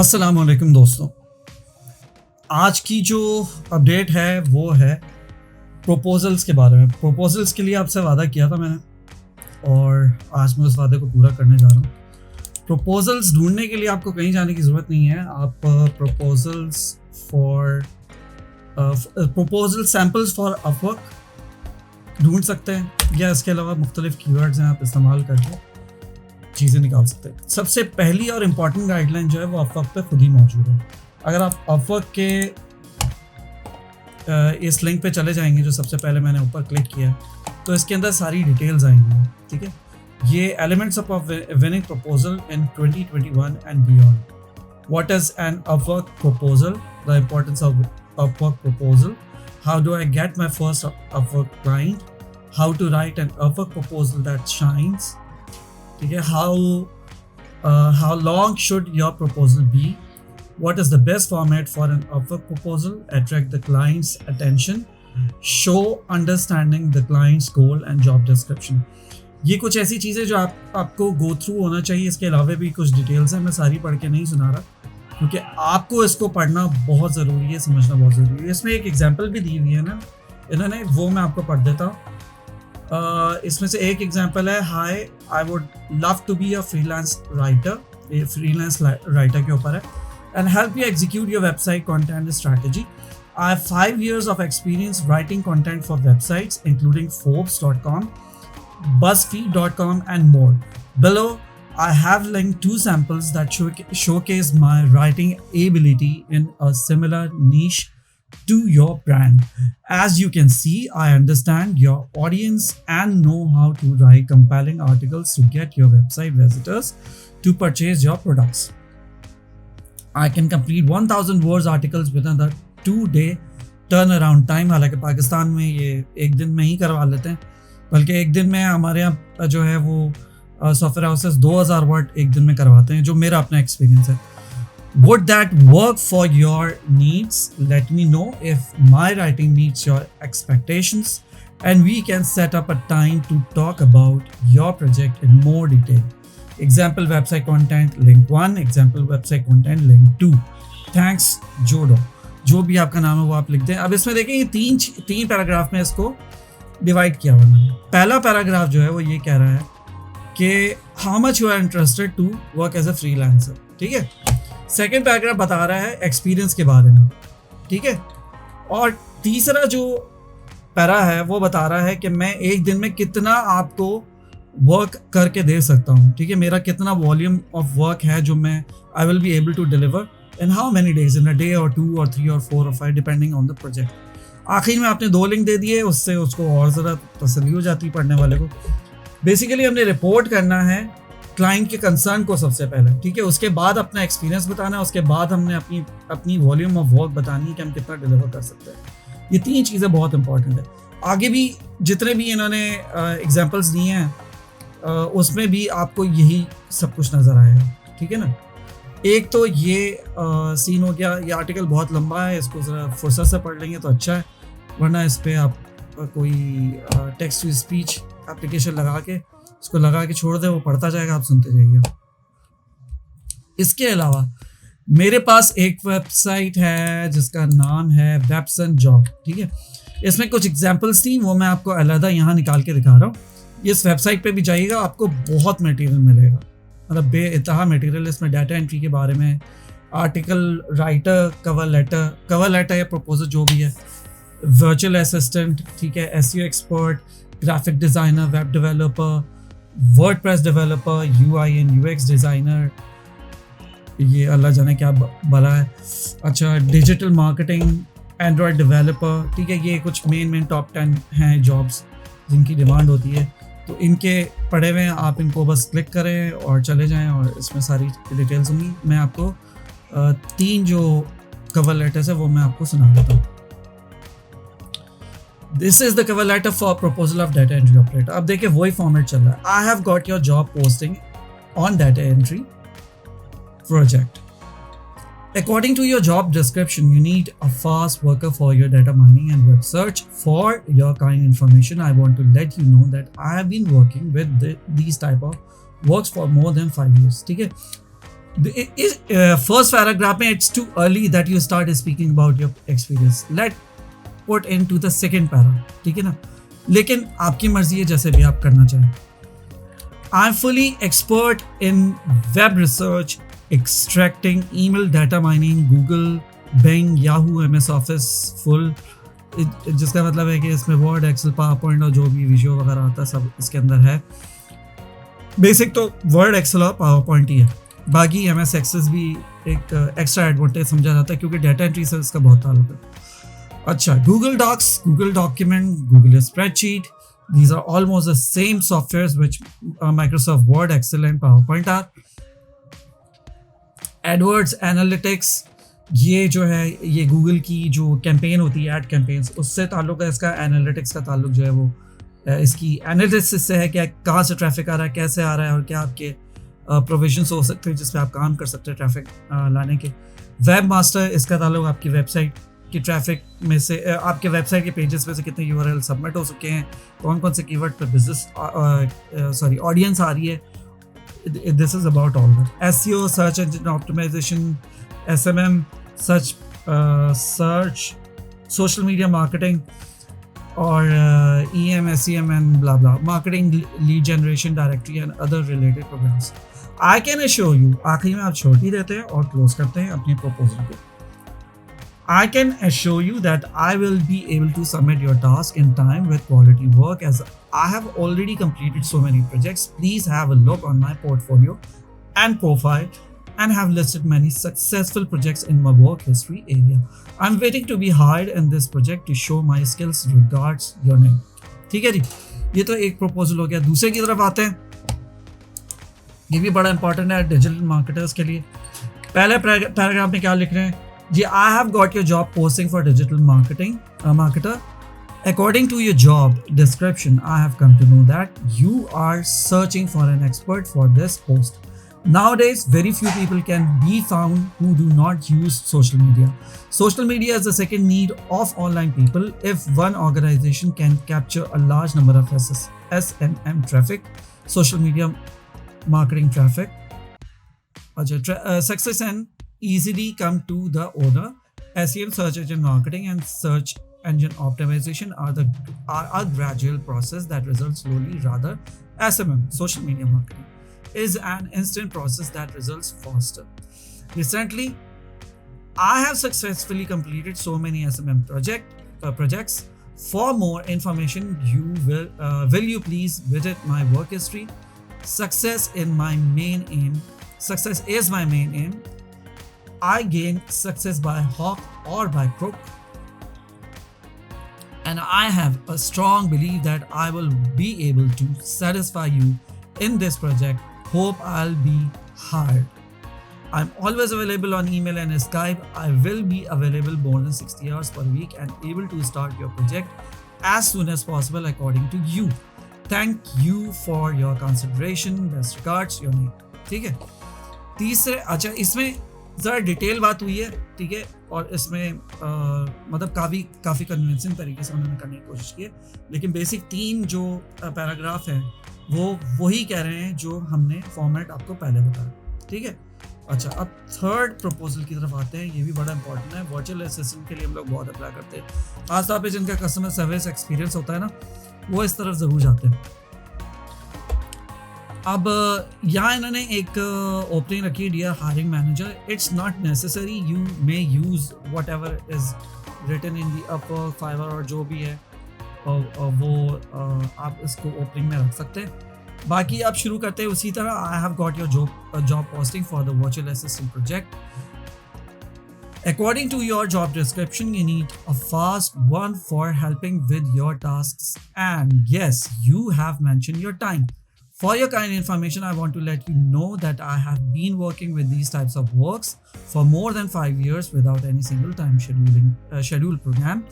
अस्सलाम वालेकुम दोस्तों। आज की जो अपडेट है वो है प्रपोजल्स के बारे में। प्रपोजल्स के लिए आपसे वादा किया था मैंने और आज मैं उस वादे को पूरा करने जा रहा हूँ। प्रपोजल्स ढूंढने के लिए आपको कहीं जाने की ज़रूरत नहीं है। आप प्रपोजल सैम्पल्स फॉर अपवर्क ढूंढ सकते हैं या इसके अलावा मुख्तलिफ कीवर्ड्स हैं, आप इस्तेमाल करके चीज़ें निकाल सकते हैं। सबसे पहली और इम्पॉर्टेंट गाइडलाइन जो है वो अपवर्क पे खुद ही मौजूद है। अगर आप अपवर्क के इस लिंक पे चले जाएंगे जो सबसे पहले मैंने ऊपर क्लिक किया तो इसके अंदर सारी डिटेल्स आएंगी। ठीक है, ये elements of winning proposal in 2021 and beyond, what is an Upwork proposal, the importance of Upwork proposal, how do I get my first Upwork client, how to write an Upwork proposal that shines. ठीक है, how long should your proposal be, what is the best format for an Upwork proposal, attract the client's attention, show understanding the client's goal and job description। ये कुछ ऐसी चीज़ें जो आपको go through होना चाहिए। इसके अलावा भी कुछ डिटेल्स हैं, मैं सारी पढ़ के नहीं सुना रहा क्योंकि आपको इसको पढ़ना बहुत ज़रूरी है, समझना बहुत ज़रूरी है। इसमें एक एग्जाम्पल भी दी हुई है ना इन्होंने, वो मैं आपको पढ़ देता हूँ। इसमें से एक एग्जांपल है, hi I would love to be a freelance writer, ये फ्रीलांस राइटर के ऊपर है, and help you execute your website content strategy. I have 5 years of experience writing content for websites including Forbes.com, BuzzFeed.com and more. Below I have linked 2 samples that showcase my writing ability in a similar niche to your brand. As you can see, I understand your audience and know how to write compelling articles to get your website visitors to purchase your products. I can complete 1000 words articles within the 2-day turnaround time। हालांकि पाकिस्तान में ये एक दिन में ही करवा लेते हैं, बल्कि एक दिन में हमारे यहाँ जो है वो सॉफ्टवेयर हाउसेस 2000 वर्ड एक दिन में करवाते हैं, जो मेरा अपना एक्सपीरियंस है। Would that work for your needs? Let me know if my writing meets your expectations and we can set up a time to talk about your project in more detail. Example website content link 1, example website content link 2. Thanks Jodo। जो भी आपका नाम है वो आप लिख दें। अब इसमें देखें, ये तीन पैराग्राफ में इसको डिवाइड किया हुआ है। पहला पैराग्राफ जो है वो ये कह रहा है कि how much you are interested to work as a freelancer. ठीक है, सेकेंड पैराग्राफ बता रहा है एक्सपीरियंस के बारे में। ठीक है, और तीसरा जो पैरा है वो बता रहा है कि मैं एक दिन में कितना आपको वर्क करके दे सकता हूँ। ठीक है, मेरा कितना वॉल्यूम ऑफ वर्क है जो मैं I will be able to deliver in how many days, in a day और 2 और 3 और 4 और 5 डिपेंडिंग ऑन द प्रोजेक्ट। आखिर में आपने 2 लिंक दे दिए, उससे उसको और ज़रा तसल्ली हो जाती पढ़ने वाले को। बेसिकली हमने रिपोर्ट करना है क्लाइंट के कंसर्न को सबसे पहले। ठीक है, उसके बाद अपना एक्सपीरियंस बताना है, उसके बाद हमने अपनी वॉल्यूम ऑफ वर्क बतानी है कि हम कितना डिलीवर कर सकते हैं। ये 3 चीज़ें बहुत इंपॉर्टेंट है। आगे भी जितने भी इन्होंने एग्जांपल्स दिए हैं उसमें भी आपको यही सब कुछ नज़र आएगा। ठीक है ना, एक तो ये सीन हो गया। ये आर्टिकल बहुत लंबा है, इसको ज़रा फुर्सत से पढ़ लेंगे तो अच्छा है, वरना इस पर आप कोई टेक्स्ट टू स्पीच एप्लीकेशन लगा के उसको लगा के छोड़ दे, वो पढ़ता जाएगा, आप सुनते जाइए। इसके अलावा मेरे पास एक वेबसाइट है जिसका नाम है वेबसन जॉब। ठीक है, इसमें कुछ एग्जांपल्स थी, वो मैं आपको अलहदा यहाँ निकाल के दिखा रहा हूँ। इस वेबसाइट पे भी जाइएगा, आपको बहुत मटेरियल मिलेगा, मतलब बेइंतहा मटेरियल। इसमें डाटा एंट्री के बारे में, आर्टिकल राइटर, कवर लेटर या प्रपोजल जो भी है, वर्चुअल असिस्टेंट, ठीक है, SEO expert, graphic designer, web developer, WordPress developer, UI and UX designer, ये अल्लाह जाने क्या भला है। अच्छा, डिजिटल मार्केटिंग, एंड्रॉयड डेवलपर। ठीक है, ये कुछ मेन टॉप 10 हैं जॉब्स जिनकी डिमांड होती है, तो इनके पढ़े हुए हैं, आप इनको बस क्लिक करें और चले जाएं और इसमें सारी डिटेल्स होंगी। मैं आपको 3 जो कवर लेटर्स है वो मैं आपको सुना देता हूँ। This is the cover letter for proposal of data entry operator. अब देखिए वही फॉर्मेट चल रहा है। I have got your job posting on data entry project. According to your job description, you need a fast worker for your data mining and web search. For your kind information, I want to let you know that I have been working with these type of works for more than 5 years. ठीक है, first paragraph में it's too early that you start speaking about your experience, let put into the second para, ठीक है ना, लेकिन आपकी मर्जी है जैसे भी आप करना चाहें. I am fully expert in web research, extracting email data mining, Google, Bing, Yahoo, MS Office full, जिसका मतलब है कि इसमें वर्ड, एक्सेल, पावर पॉइंट और जो भी विजुअल वगैरह आता है सब इसके अंदर है. बेसिक तो वर्ड, एक्सेल और पावर पॉइंट ही है, बाकी MS एक्सेस भी एक एक्स्ट्रा एडवांटेज समझा जाता है क्योंकि डाटा एंट्री से इसका बहुत ताल्लुक है. अच्छा, Google Docs, Google document, Google spreadsheet, these are almost the same softwares which Microsoft Word, Excel and PowerPoint are. AdWords Analytics, ये जो है ये गूगल की जो कैंपेन होती है, एड कैंपेन्स, उससे ताल्लुक है इसका. एनालिटिक्स का ताल्लुक जो है वो इसकी एनालिसिस से है, क्या कहाँ से ट्रैफिक आ रहा है, कैसे आ रहा है और क्या आपके प्रोविजंस हो सकते हैं जिस पे आप काम कर सकते हैं ट्रैफिक लाने के. वेब मास्टर, इसका ताल्लुक आपकी वेबसाइट की ट्रैफिक में से, आपके वेबसाइट के पेजेस में से कितने URL सबमिट हो चुके हैं, कौन कौन से कीवर्ड पर बिजनेस ऑडियंस आ रही है. This is about all that. SEO, search engine optimization, SMM, search, social media marketing और EM, SEM and blah blah, marketing, lead generation, directory and other related programs. I can assure you, आखिरी में आप छोड़ ही देते हैं और close करते हैं अपनी प्रपोजल को. I can assure you that I will be able to submit your task in time with quality work as I have already completed so many projects. Please have a look on my portfolio and profile and have listed many successful projects in my work history area. I'm waiting to be hired in this project to show my skills. Regards, your name. ठीक है जी, ये तो एक proposal हो गया. दूसरे की तरफ आते हैं, ये भी बड़ा इंपॉर्टेंट है डिजिटल मार्केटर्स के लिए. पहले पैराग्राफ में क्या लिख रहे हैं जी, I have got your job posting for digital marketing marketer. According to your job description, I have come to know that you are searching for an expert for this post. Nowadays, very few people can be found who do not use social media. Social media is the second need of online people. If one organization can capture a large number of SMM traffic, social media marketing traffic, success and easily come to the owner. SEM, search engine marketing and search engine optimization are a gradual process that results slowly. Rather, SMM, social media marketing, is an instant process that results faster. Recently, I have successfully completed so many SMM projects. For more information, will you please visit my work history? Success is my main aim. I gain success by hook or by crook, and I have a strong belief that I will be able to satisfy you in this project. Hope I'll be hired. I'm always available on email and Skype. I will be available more than 60 hours per week and able to start your project as soon as possible according to you. Thank you for your consideration. Best regards, your name. ठीक है. तीसरे, अच्छा इसमें ज़रा detail बात हुई है, ठीक है, और इसमें मतलब काफ़ी कन्विंसिंग तरीके से उन्होंने करने की कोशिश की है, लेकिन बेसिक 3 जो पैराग्राफ हैं वो वही कह रहे हैं जो हमने फॉर्मेट आपको पहले बताया, ठीक है. अच्छा, अब थर्ड प्रपोजल की तरफ आते हैं. ये भी बड़ा इंपॉर्टेंट है. वर्चुअल असिस्टेंट के लिए हम लोग बहुत अप्लाई करते हैं, खासतौर पे जिनका कस्टमर सर्विस एक्सपीरियंस होता है ना, वो इस तरफ ज़रूर जाते हैं. अब यहाँ इन्होंने एक ओपनिंग रखी है, dear hiring manager, it's not necessary, you may use whatever is written in the Upwork, Fiverr और जो भी है वो आप इसको ओपनिंग में रख सकते हैं. बाकी आप शुरू करते हैं उसी तरह. आई have got your job posting for the virtual assistant project. According to your job description, you need a fast one for helping with your tasks. And yes, you have mentioned your time. For your kind information, I want to let you know that I have been working with these types of works for more than 5 years without any single time schedule program.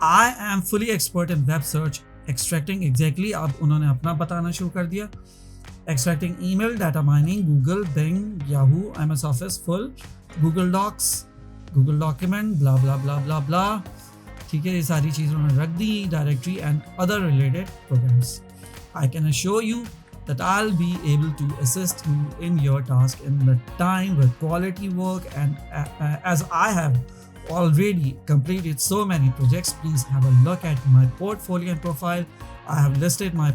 I am fully expert in web search, extracting exactly. अब उन्होंने अपना बताना शुरू कर दिया. Extracting email, data mining, Google, Bing, Yahoo, MS Office full, Google Docs, Google Document, blah blah blah blah blah. ठीक है, ये सारी चीज़ें उन्होंने रख दी. Directory and other related programs. I can assure you that I'll be able to assist you in your task in the time with quality work, and as I have already completed so many projects, please have a look at my portfolio and profile. I have listed my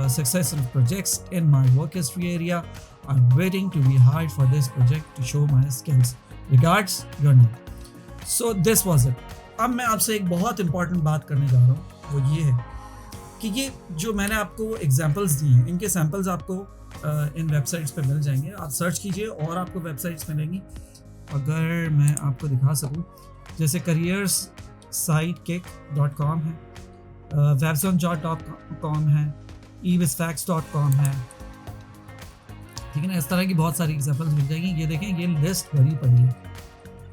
successful projects in my work history area. I'm waiting to be hired for this project to show my skills. Regards, your name. So this was it. अब मैं आपसे एक बहुत important बात करने जा रहा हूँ, वो ये है कि ये जो मैंने आपको एग्जांपल्स दिए हैं, इनके सैम्पल्स आपको इन वेबसाइट्स पे मिल जाएंगे. आप सर्च कीजिए और आपको वेबसाइट्स मिलेंगी. अगर मैं आपको दिखा सकूँ, जैसे careersidekick.com है, webzonjob.com है, ebisfax.com है, ठीक है ना. इस तरह की बहुत सारी एग्जांपल्स मिल जाएंगी. ये देखें, ये लिस्ट भरी पड़ी है.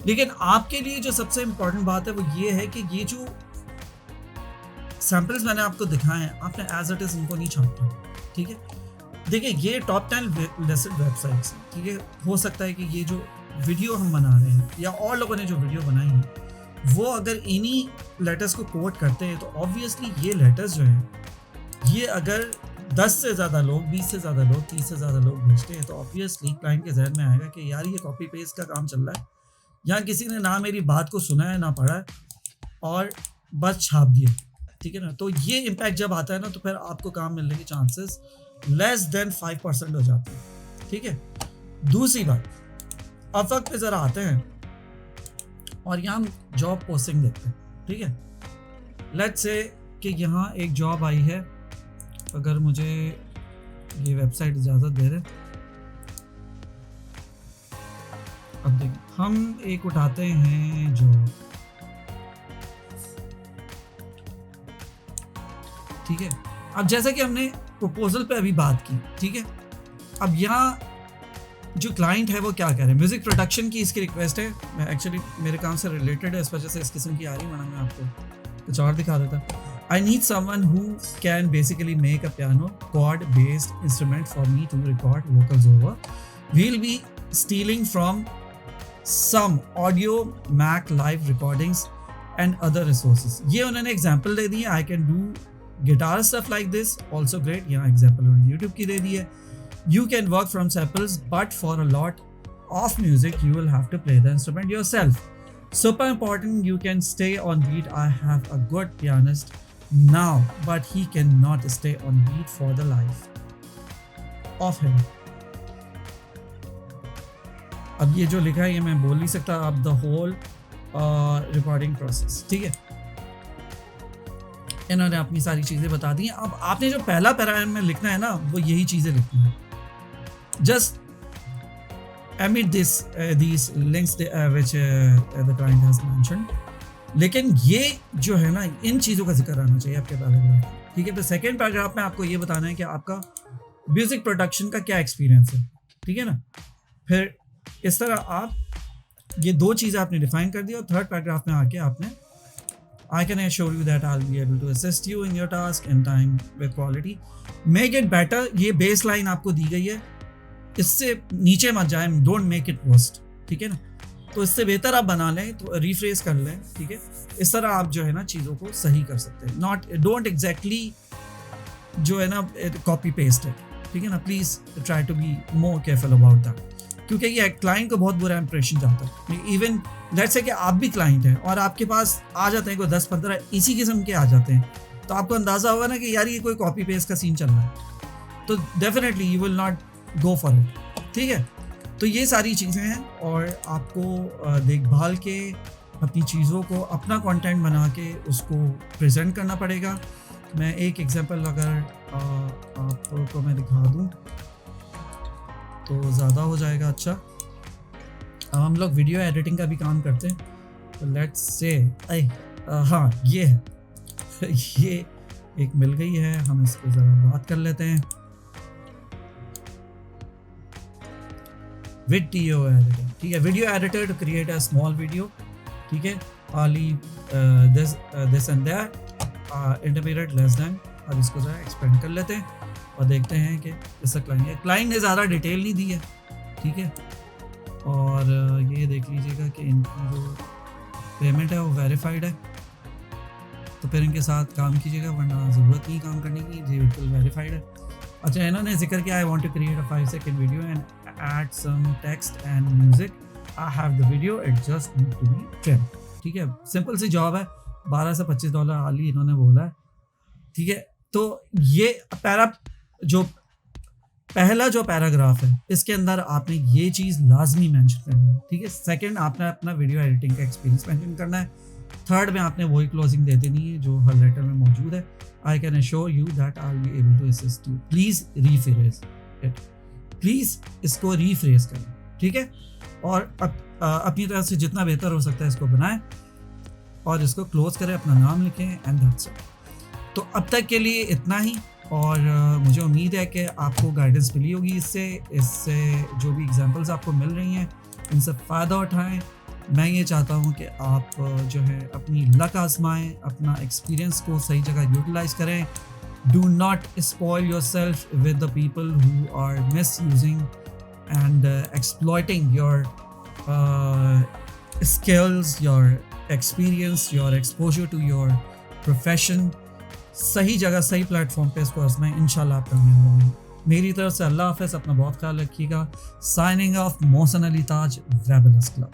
लेकिन आपके लिए जो सबसे इम्पोर्टेंट बात है वो ये है कि ये जो सैम्पल्स मैंने आपको दिखाए हैं, आपने एज इट इज इनको नहीं छापना. ठीक है, देखिए ये टॉप 10 लिस्टेड वेबसाइट्स हैं. ठीक है, हो सकता है कि ये जो वीडियो हम बना रहे हैं या और लोगों ने जो वीडियो बनाई है, वो अगर इन्हीं लेटर्स को कोट करते हैं, तो ऑब्वियसली ये लेटर्स जो हैं, ये अगर 10 से ज़्यादा लोग, 20 से ज़्यादा लोग, 30 से ज़्यादा लोग भेजते हैं, तो ऑब्वियसली क्लाइंट के जहन में आएगा कि यार ये कॉपी पेस्ट का काम चल रहा है, यहाँ किसी ने ना मेरी बात को सुना है ना पढ़ा है और बस छाप दिया. ठीक है ना. तो ये इम्पैक्ट जब आता है ना, तो फिर आपको काम मिलने के चांसेस लेस देन 5% हो जाते हैं. ठीक है. दूसरी बात, अपवर्क पे ज़रा आते हैं और यहाँ हम जॉब पोस्टिंग देखते हैं. ठीक है, लेट्स से कि यहाँ एक जॉब आई है. अगर मुझे ये वेबसाइट इजाज़त दे रहे, अब देखिए हम एक उठाते हैं जॉब. ठीक है, अब जैसा कि हमने प्रपोजल पे अभी बात की. ठीक है, अब यहाँ जो क्लाइंट है वो क्या कह रहे हैं, म्यूजिक प्रोडक्शन की इसकी रिक्वेस्ट है. मैं एक्चुअली मेरे काम से रिलेटेड है, इस वजह से इस किस्म की आ रही, वरना मैं आपको कुछ और दिखा देता. I need someone who can basically make a piano chord based instrument for me to record vocals over. We'll be stealing from some audio Mac live recordings and other resources. ये उन्होंने एग्जाम्पल दे दी है. I can do guitar stuff like this, also great. यहाँ example उन्होंने YouTube की दे दी है. You can work from samples, but for a lot of music you will have to play the instrument yourself. Super important, you can stay on beat. I have a good pianist now, but he cannot stay on beat for the life of him. अब ये जो लिखा है ये मैं बोल नहीं सकता. अब द होल रिकॉर्डिंग प्रोसेस. ठीक है, इन्होंने अपनी सारी चीज़ें बता दी हैं. अब आपने जो पहला पैराग्राफ में लिखना है ना, वो यही चीज़ें लिखनी है. Just emit these links which the client has mentioned. लेकिन ये जो है ना, इन चीज़ों का जिक्र आना चाहिए आपके पैराग्राफ. ठीक है, तो सेकेंड पैराग्राफ में आपको ये बताना है कि आपका म्यूजिक प्रोडक्शन का क्या एक्सपीरियंस है. ठीक है ना. फिर इस तरह आप ये दो चीज़ें आपने डिफाइन कर दी, और थर्ड पैराग्राफ में आके आपने I can assure you that I'll be able to assist you in your task in time with quality. Make it better. ये बेस लाइन आपको दी गई है, इससे नीचे मत जाए. Don't make it worst. ठीक है ना. तो इससे बेहतर आप बना लें, तो रिफ्रेस कर लें. ठीक है, इस तरह आप जो है ना चीज़ों को सही कर सकते हैं. डोंट एग्जैक्टली जो है ना कॉपी पेस्ट है. ठीक है ना. Please try to be more careful about that, क्योंकि ये क्लाइंट को बहुत बुरा इंप्रेशन जाता है. इवन लेट्स से कि आप भी क्लाइंट हैं और आपके पास आ जाते हैं कोई 10-15 इसी किस्म के आ जाते हैं, तो आपको अंदाज़ा होगा ना कि यार ये कोई कॉपी पेस्ट का सीन चल रहा है, तो definitely you will not go for it. ठीक है, तो ये सारी चीज़ें हैं, और आपको देखभाल के अपनी चीज़ों को अपना कंटेंट बना के उसको प्रेजेंट करना पड़ेगा. मैं एक एग्जांपल अगर आपको मैं दिखा दूँ तो ज़्यादा हो जाएगा. अच्छा, अब हम लोग वीडियो एडिटिंग का भी काम करते हैं, तो लेट्स से हाँ ये है ये एक मिल गई है, हम इसको ज़रा बात कर लेते हैं. Video editing. ठीक है, video editor to create a small video. ठीक है, only this and that intermediate less than. अब इसको ज़रा एक्सपेंड कर लेते हैं और देखते हैं कि इसका क्लाइंट ने ज़्यादा डिटेल नहीं दी है. ठीक है, और ये देख लीजिएगा कि इनकी जो पेमेंट है वो वेरीफाइड है, तो फिर इनके साथ काम कीजिएगा, वरना ज़रूरत नहीं काम करने की. ये बिल्कुल वेरीफाइड है. अच्छा, इन्होंने जिक्र किया, I want to create a 5 second video and add some text and music, I have the video, it just need to be trimmed. ठीक है, सिंपल सी जॉब है, $12 से $25 हाली इन्होंने बोला है। ठीक है, तो ये पहला जो पैराग्राफ है इसके अंदर आपने ये चीज़ लाजमी मेंशन करनी है। ठीक है, सेकंड आपने अपना वीडियो एडिटिंग का एक्सपीरियंस मेंशन करना है। थर्ड में आपने वही क्लोजिंग दे देनी है जो हर लेटर में मौजूद है, I can assure you that I will be able to assist you, please rephrase it, please इसको रीफ्रेज करें। ठीक है, और अपनी तरफ से जितना बेहतर हो सकता है इसको बनाएं और इसको क्लोज करें, अपना नाम लिखें एंड दैट्स इट। तो अब तक के लिए इतना ही, और मुझे उम्मीद है कि आपको गाइडेंस मिली होगी इससे जो भी एग्जांपल्स आपको मिल रही हैं इनसे फ़ायदा उठाएं। मैं ये चाहता हूँ कि आप जो है अपनी लक आजमाएं, अपना एक्सपीरियंस को सही जगह यूटिलाइज करें। Do not spoil yourself with the people who are misusing and exploiting your skills, your experience, your exposure to your profession. सही जगह सही प्लेटफॉर्म पे इसको आजमाएं, इंशाल्लाह आप कामयाब होंगे। मेरी तरफ से अल्लाह हाफ़िज़, अपना बहुत ख्याल रखिएगा। साइनिंग ऑफ, मोहसिन अली ताज, वेबलस क्लब।